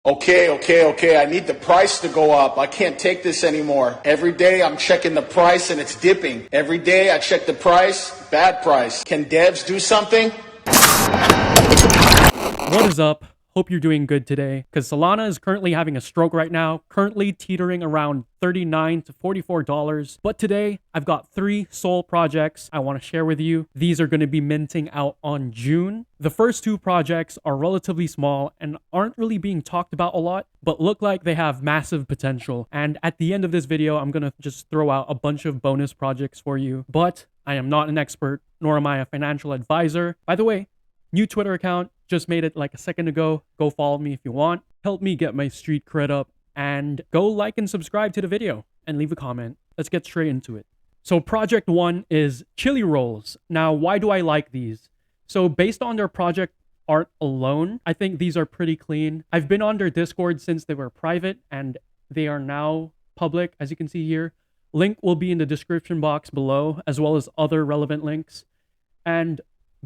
Okay. I need the price to go up. I can't take this anymore. Every day I'm checking the price and it's dipping. Every day I check the price, bad price. Can devs do something? What is up? Hope you're doing good today, because Solana is currently having a stroke right now, currently teetering around $39 to $44. But today, I've got 3 Sol projects I want to share with you. These are going to be minting out on June. The first 2 projects are relatively small and aren't really being talked about a lot, but look like they have massive potential. And at the end of this video, I'm going to just throw out a bunch of bonus projects for you. But I am not an expert, nor am I a financial advisor. By the way, new Twitter account, just made it like a second ago. Go follow me if you want. Help me get my street cred up. And go like and subscribe to the video and leave a comment. Let's get straight into it. So project 1 is chili rolls. Now, why do I like these? So based on their project art alone, I think these are pretty clean. I've been on their Discord since they were private and they are now public, as you can see here. Link will be in the description box below, as well as other relevant links. And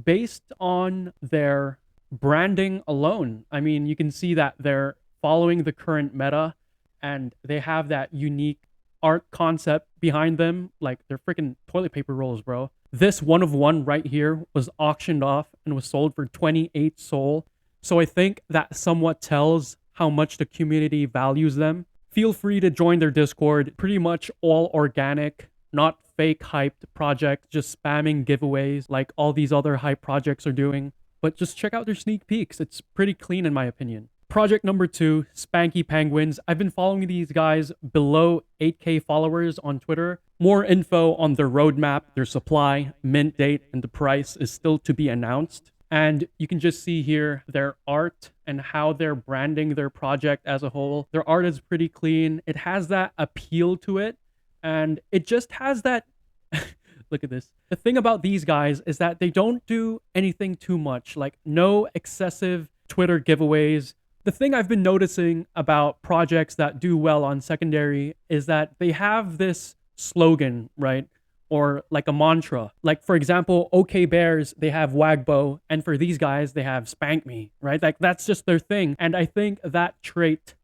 based on their branding alone, I mean, you can see that they're following the current meta and they have that unique art concept behind them. Like, they're freaking toilet paper rolls, bro. This one of one right here was auctioned off and was sold for 28 Sol. So I think that somewhat tells how much the community values them. Feel free to join their Discord. Pretty much all organic, not fake hyped projects, just spamming giveaways like all these other hype projects are doing. But just check out their sneak peeks. It's pretty clean in my opinion. Project number 2, Spanky Penguins. I've been following these guys below 8K followers on Twitter. More info on their roadmap, their supply, mint date, and the price is still to be announced. And you can just see here their art and how they're branding their project as a whole. Their art is pretty clean. It has that appeal to it. And it just has that... Look at this. The thing about these guys is that they don't do anything too much, like no excessive Twitter giveaways. The thing I've been noticing about projects that do well on secondary is that they have this slogan, right? Or like a mantra. Like, for example, OK Bears, they have Wagbo, and for these guys, they have Spank Me, right? Like, that's just their thing. And I think that trait,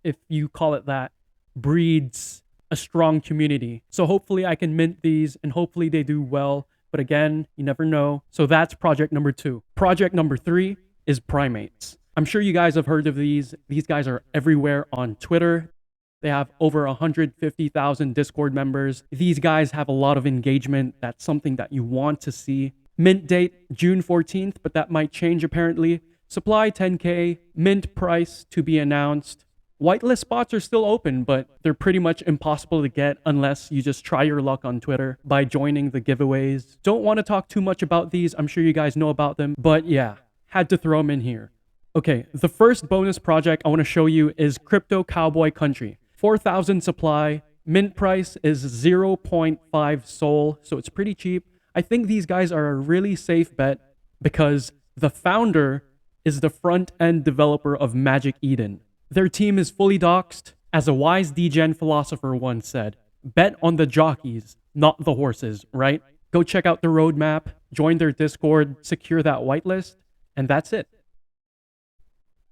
if you call it that, breeds a strong community. So hopefully I can mint these and hopefully they do well. But again, you never know. So that's project number 2. Project number 3 is Primates. I'm sure you guys have heard of these. These guys are everywhere on Twitter. They have over 150,000 Discord members. These guys have a lot of engagement. That's something that you want to see. Mint date, June 14th, but that might change apparently. Supply 10K, mint price to be announced. Whitelist spots are still open, but they're pretty much impossible to get unless you just try your luck on Twitter by joining the giveaways. Don't want to talk too much about these. I'm sure you guys know about them, but yeah, had to throw them in here. Okay, the first bonus project I want to show you is Crypto Cowboy Country. 4,000 supply, mint price is 0.5 Sol, so it's pretty cheap. I think these guys are a really safe bet because the founder is the front-end developer of Magic Eden. Their team is fully doxed. As a wise degen philosopher once said, bet on the jockeys, not the horses, right? Go check out the roadmap, join their Discord, secure that whitelist, and that's it.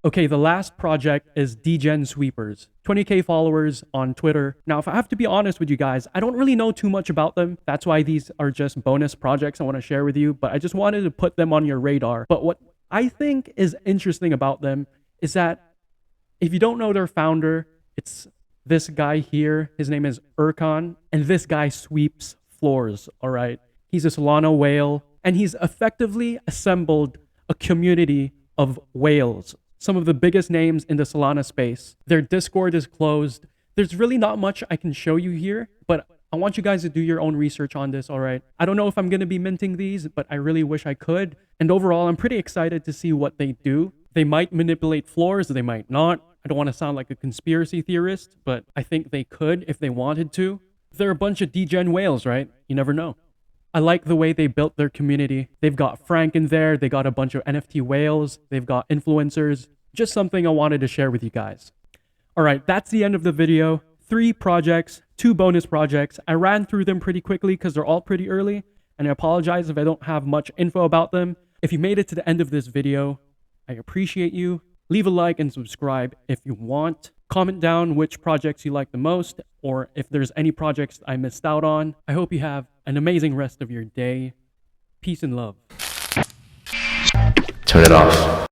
Okay, the last project is DegenSweepers. 20K followers on Twitter. Now, if I have to be honest with you guys, I don't really know too much about them. That's why these are just bonus projects I want to share with you, but I just wanted to put them on your radar. But what I think is interesting about them is that if you don't know their founder, it's this guy here. His name is Urkan, and this guy sweeps floors, all right? He's a Solana whale, and he's effectively assembled a community of whales, some of the biggest names in the Solana space. Their Discord is closed. There's really not much I can show you here, but I want you guys to do your own research on this, all right? I don't know if I'm going to be minting these, but I really wish I could. And overall, I'm pretty excited to see what they do. They might manipulate floors, they might not. I don't want to sound like a conspiracy theorist, but I think they could if they wanted to. They're a bunch of degen whales, right? You never know. I like the way they built their community. They've got Frank in there. They got a bunch of NFT whales. They've got influencers. Just something I wanted to share with you guys. All right, that's the end of the video. 3 projects, 2 bonus projects. I ran through them pretty quickly because they're all pretty early, and I apologize if I don't have much info about them. If you made it to the end of this video, I appreciate you. Leave a like and subscribe if you want. Comment down which projects you like the most, or if there's any projects I missed out on. I hope you have an amazing rest of your day. Peace and love. Turn it off.